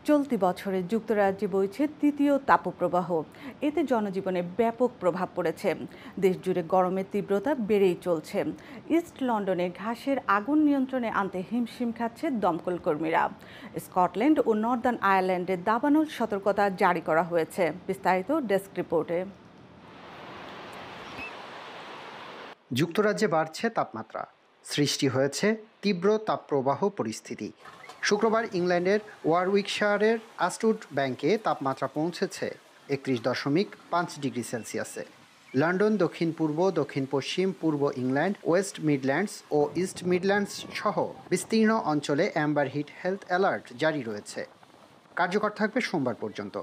চলতি বছরে যুক্তরাজ্যে বইছে তৃতীয় তাপপ্রবাহ। এতে জনজীবনে ব্যাপক প্রভাব পড়েছে। দেশজুড়ে গরমের তীব্রতা বেড়েই চলছে। ইস্ট লন্ডনে ঘাসের আগুন নিয়ন্ত্রণে আনতে হিমশিম খাচ্ছে দমকল কর্মীরা। স্কটল্যান্ড ও নর্দার্ন আয়ারল্যান্ডে দাবানল সতর্কতা জারি করা হয়েছে। বিস্তারিত ডেস্ক রিপোর্টে। যুক্তরাজ্যে বাড়ছে তাপমাত্রা, সৃষ্টি হয়েছে তীব্র তাপপ্রবাহ পরিস্থিতি। শুক্রবার ইংল্যান্ডের ওয়ারউইকশায়ারের আস্টুড ব্যাংকে তাপমাত্রা পৌঁছেছে 31.5 ডিগ্রি সেলসিয়াসে। লন্ডন, দক্ষিণ পূর্ব, দক্ষিণ পশ্চিম, পূর্ব ইংল্যান্ড, ওয়েস্ট মিডল্যান্ডস ও ইস্ট মিডল্যান্ডস সহ বিস্তীর্ণ অঞ্চলে অ্যাম্বার হিট হেলথ অ্যালার্ট জারি রয়েছে। কার্যকর থাকবে সোমবার পর্যন্ত।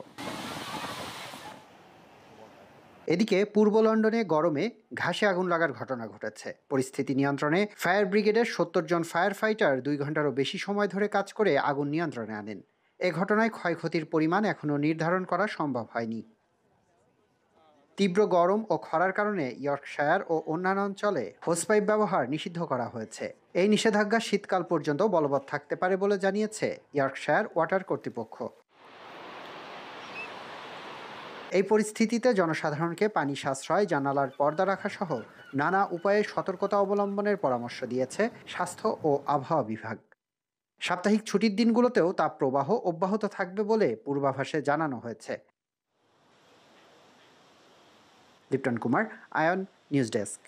এদিকে পূর্ব লন্ডনে গরমে ঘাসে আগুন লাগার ঘটনা ঘটেছে। পরিস্থিতি নিয়ন্ত্রণে ফায়ার ব্রিগেডের ৭০ জন ফায়ার ফাইটার ২ ঘন্টারও বেশি সময় ধরে কাজ করে আগুন নিয়ন্ত্রণে আনেন। এ ঘটনায় ক্ষয়ক্ষতির পরিমাণ এখনও নির্ধারণ করা সম্ভব হয়নি। তীব্র গরম ও খরার কারণে ইয়র্কশায়ার ও অন্যান্য অঞ্চলে হোসপাইপ ব্যবহার নিষিদ্ধ করা হয়েছে। এই নিষেধাজ্ঞা শীতকাল পর্যন্ত বলবৎ থাকতে পারে বলে জানিয়েছে ইয়র্কশায়ার ওয়াটার কর্তৃপক্ষ। এই পরিস্থিতিতে জনসাধারণকে পানি সাশ্রয়, জানালার পর্দা রাখা সহ নানা উপায়ে সতর্কতা অবলম্বনের পরামর্শ দিয়েছে স্বাস্থ্য ও আবহাওয়া বিভাগ। সাপ্তাহিক ছুটির দিনগুলোতেও তাপপ্রবাহ অব্যাহত থাকবে বলে পূর্বাভাসে জানানো হয়েছে। Lipton Kumar, ion, news desk.